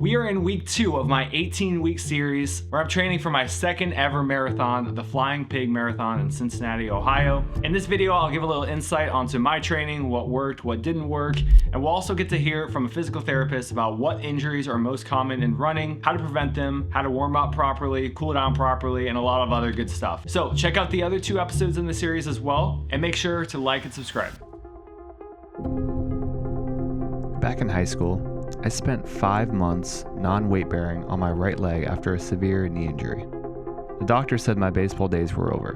We are in week 2 of my 18-week series where I'm training for my second ever marathon, the Flying Pig Marathon in Cincinnati, Ohio. In this video, I'll give a little insight onto my training, what worked, what didn't work, and we'll also get to hear from a physical therapist about what injuries are most common in running, how to prevent them, how to warm up properly, cool down properly, and a lot of other good stuff. So check out the other 2 episodes in the series as well, and make sure to like and subscribe. Back in high school, I spent 5 months non-weight bearing on my right leg after a severe knee injury. The doctor said my baseball days were over.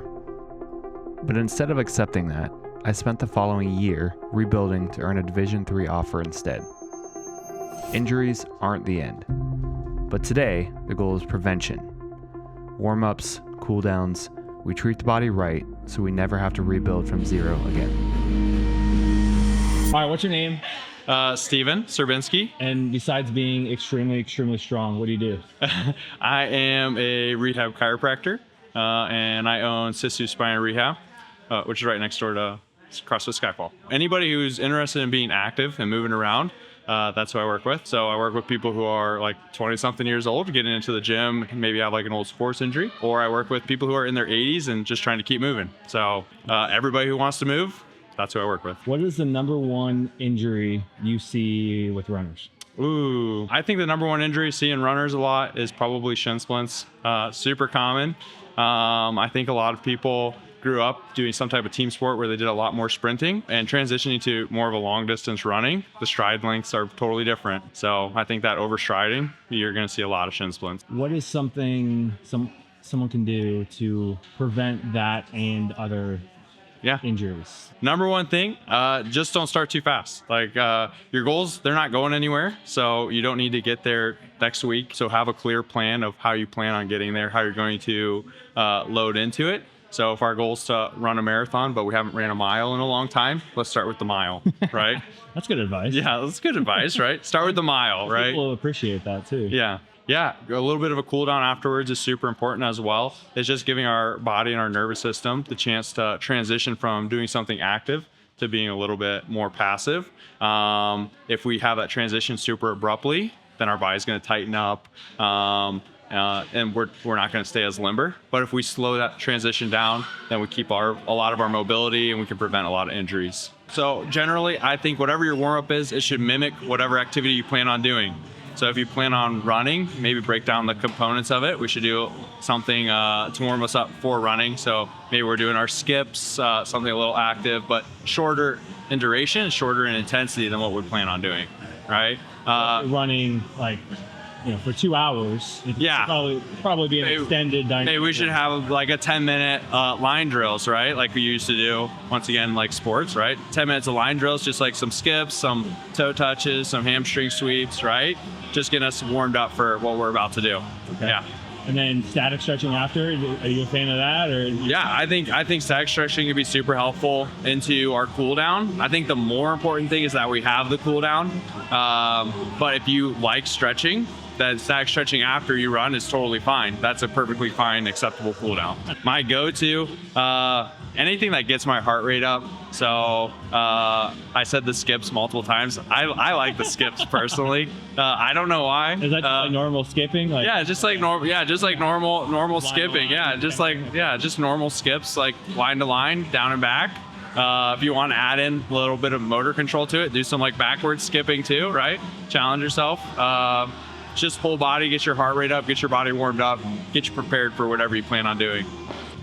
But instead of accepting that, I spent the following year rebuilding to earn a Division III offer instead. Injuries aren't the end. But today, the goal is prevention. Warm-ups, cool-downs, we treat the body right so we never have to rebuild from zero again. All right, what's your name? Steven Serbinsky. And besides being extremely strong, what do you do? I am a rehab chiropractor, and I own Sisu Spine Rehab, which is right next door to CrossFit Skyfall. Anybody who's interested in being active and moving around, that's who I work with. So I work with people who are like 20-something years old, getting into the gym, maybe have like an old sports injury, or I work with people who are in their 80s and just trying to keep moving. So everybody who wants to move, that's who I work with. What is the number one injury you see with runners? Ooh, I think the number one injury seeing runners a lot is probably shin splints. Super common. I think a lot of people grew up doing some type of team sport where they did a lot more sprinting, and transitioning to more of a long distance running, the stride lengths are totally different. So I think that overstriding, you're going to see a lot of shin splints. What is something someone can do to prevent that and other injuries? Number one thing, just don't start too fast. Like your goals, they're not going anywhere. So you don't need to get there next week. So have a clear plan of how you plan on getting there, how you're going to load into it. So if our goal is to run a marathon, but we haven't ran a mile in a long time, let's start with the mile, right? That's good advice. Yeah, that's good advice, right? Start with the mile, right? People will appreciate that too. Yeah, a little bit of a cool down afterwards is super important as well. It's just giving our body and our nervous system the chance to transition from doing something active to being a little bit more passive. If we have that transition super abruptly, then our body's going to tighten up, and we're not going to stay as limber. But if we slow that transition down, then we keep a lot of our mobility, and we can prevent a lot of injuries. So generally, I think whatever your warm-up is, it should mimic whatever activity you plan on doing. So if you plan on running, maybe break down the components of it. We should do something to warm us up for running. So maybe we're doing our skips, something a little active, but shorter in duration, shorter in intensity than what we plan on doing, right? Running for 2 hours. Probably be an extended dynamic. Maybe we should have like a 10-minute line drills, right? Like we used to do, once again, like sports, right? 10 minutes of line drills, just like some skips, some toe touches, some hamstring sweeps, right? Just getting us warmed up for what we're about to do. Okay. Yeah. And then static stretching after, are you a fan of that? Or yeah, I think static stretching can be super helpful into our cool down. I think the more important thing is that we have the cool down. But if you like stretching, then static stretching after you run is totally fine. That's a perfectly fine, acceptable cool down. My go-to, anything that gets my heart rate up. So I said the skips multiple times. I like the skips personally. I don't know why. Is that just like normal skipping? Just like normal skipping. Just normal skips, like line to line, down and back. If you want to add in a little bit of motor control to it, do some like backward skipping too, right? Challenge yourself. Just full body, get your heart rate up, get your body warmed up, get you prepared for whatever you plan on doing.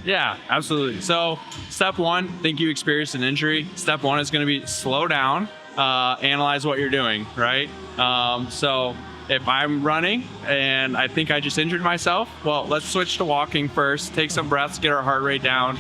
Yeah, absolutely. So step 1, think you experienced an injury. Step 1 is going to be slow down, analyze what you're doing, right? So if I'm running and I think I just injured myself, well, let's switch to walking first, take some breaths, get our heart rate down,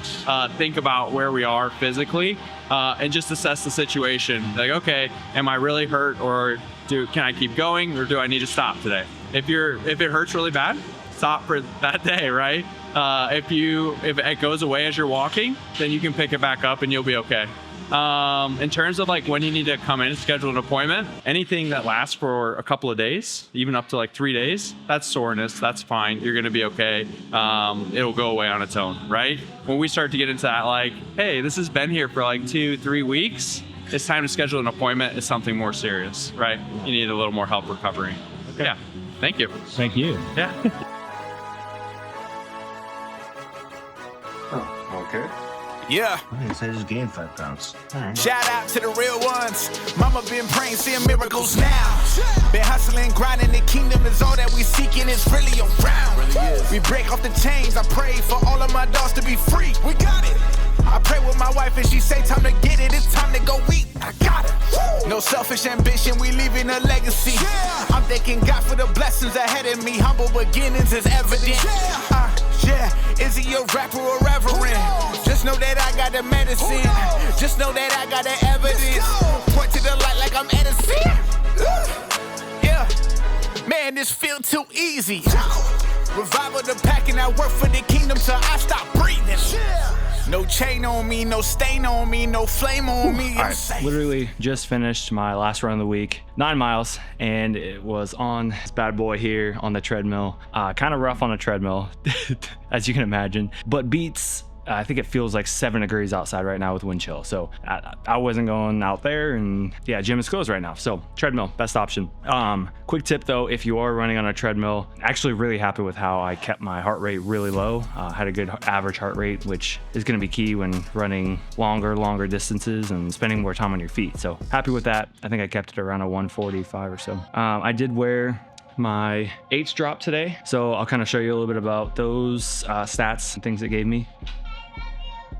think about where we are physically, and just assess the situation. Like, okay, am I really hurt, or can I keep going, or do I need to stop today? If it hurts really bad, stop for that day, right? If it goes away as you're walking, then you can pick it back up and you'll be okay. In terms of like when you need to come in and schedule an appointment, anything that lasts for a couple of days, even up to like 3 days, that's soreness, that's fine. You're going to be okay. It'll go away on its own, right? When we start to get into that, like, hey, this has been here for like 2-3 weeks, it's time to schedule an appointment. It's something more serious, right? You need a little more help recovering. Okay. Yeah. Thank you. Thank you. Yeah. Okay. Yeah. Okay, so I just gained 5 pounds. All right. Shout out to the real ones. Mama been praying, seeing miracles now. Been hustling, grinding, the kingdom is all that we seeking, is really around. We break off the chains, I pray for all of my dogs to be free. We got it. I pray with my wife and she say time to get it, it's time to go eat. I got it. No selfish ambition, we leaving a legacy. I'm thanking God for the blessings ahead of me. Humble beginnings is evident. Yeah, is he a rapper or reverend? Just know that I got the medicine. Just know that I got the evidence. Point to the light like I'm Edison. Yeah, man, this feel too easy. Revival the pack and I work for the kingdom till I stop breathing. No chain on me, no stain on me, no flame on me. All right, literally just finished my last run of the week, 9 miles, and it was on this bad boy here on the treadmill. Kind of rough on a treadmill, as you can imagine, but beats. I think it feels like 7 degrees outside right now with wind chill. So I wasn't going out there, and yeah, gym is closed right now. So treadmill, best option. Quick tip though, if you are running on a treadmill, actually really happy with how I kept my heart rate really low. Had a good average heart rate, which is going to be key when running longer distances and spending more time on your feet. So happy with that. I think I kept it around a 145 or so. I did wear my H drop today, so I'll kind of show you a little bit about those stats and things it gave me.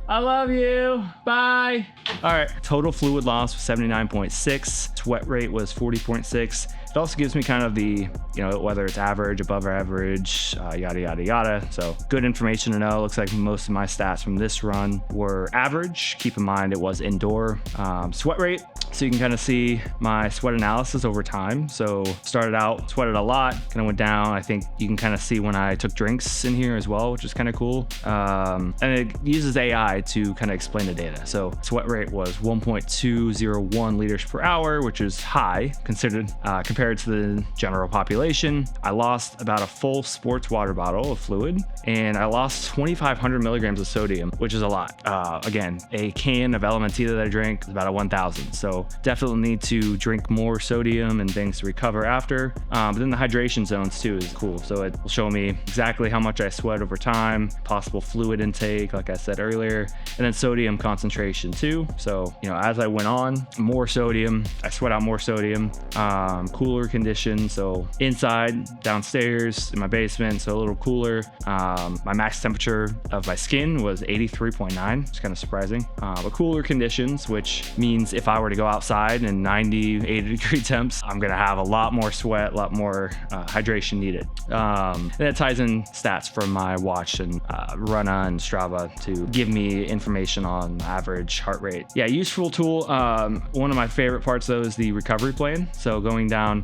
I love you. Bye. All right. Total fluid loss was 79.6. Sweat rate was 40.6. It also gives me kind of the, whether it's average, above average, yada, yada, yada. So good information to know. Looks like most of my stats from this run were average. Keep in mind it was indoor. Sweat rate. So you can kind of see my sweat analysis over time. So started out, sweated a lot, kind of went down. I think you can kind of see when I took drinks in here as well, which is kind of cool. And it uses AI to kind of explain the data. So sweat rate was 1.201 liters per hour, which is high considered compared to the general population. I lost about a full sports water bottle of fluid, and I lost 2,500 milligrams of sodium, which is a lot. Again, a can of Elementia that I drink is about a 1,000. So definitely need to drink more sodium and things to recover after. But then the hydration zones too is cool. So it will show me exactly how much I sweat over time, possible fluid intake, like I said earlier, and then sodium concentration too. So, as I went on, more sodium, I sweat out more sodium, cooler conditions. So inside, downstairs, in my basement, so a little cooler. My max temperature of my skin was 83.9. It's kind of surprising. But cooler conditions, which means if I were to go outside in 90, 80 degree temps, I'm gonna have a lot more sweat, a lot more hydration needed. And it ties in stats from my watch and Runna and Strava to give me information on average heart rate. Yeah, useful tool. One of my favorite parts though is the recovery plan. So going down,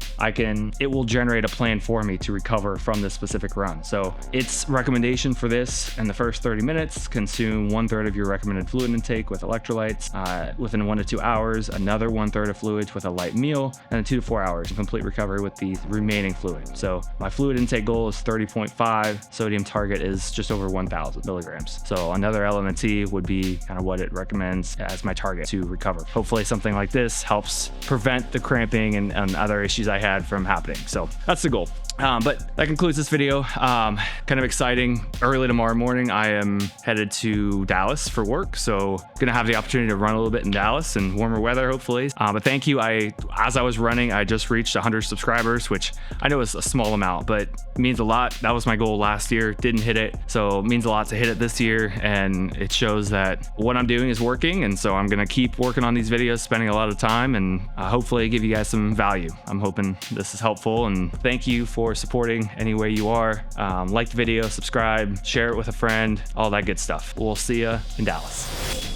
it will generate a plan for me to recover from this specific run. So its recommendation for this: in the first 30 minutes, consume 1/3 of your recommended fluid intake with electrolytes. Within 1 to 2 hours, another 1/3 of fluids with a light meal, and then 2 to 4 hours in complete recovery with the remaining fluid. So my fluid intake goal is 30.5. Sodium target is just over 1,000 milligrams. So another Elementia would be kind of what it recommends as my target to recover. Hopefully something like this helps prevent the cramping and other issues I had from happening. So that's the goal. But that concludes this video. Kind of exciting. Early tomorrow morning, I am headed to Dallas for work. So gonna have the opportunity to run a little bit in Dallas in warmer weather, hopefully. But thank you. As I was running, I just reached 100 subscribers, which I know is a small amount, but means a lot. That was my goal last year. Didn't hit it. So it means a lot to hit it this year. And it shows that what I'm doing is working. And so I'm gonna keep working on these videos, spending a lot of time, and hopefully give you guys some value. I'm hoping this is helpful, and thank you for supporting any way you are. Like the video, subscribe, share it with a friend, all that good stuff. We'll see ya in Dallas.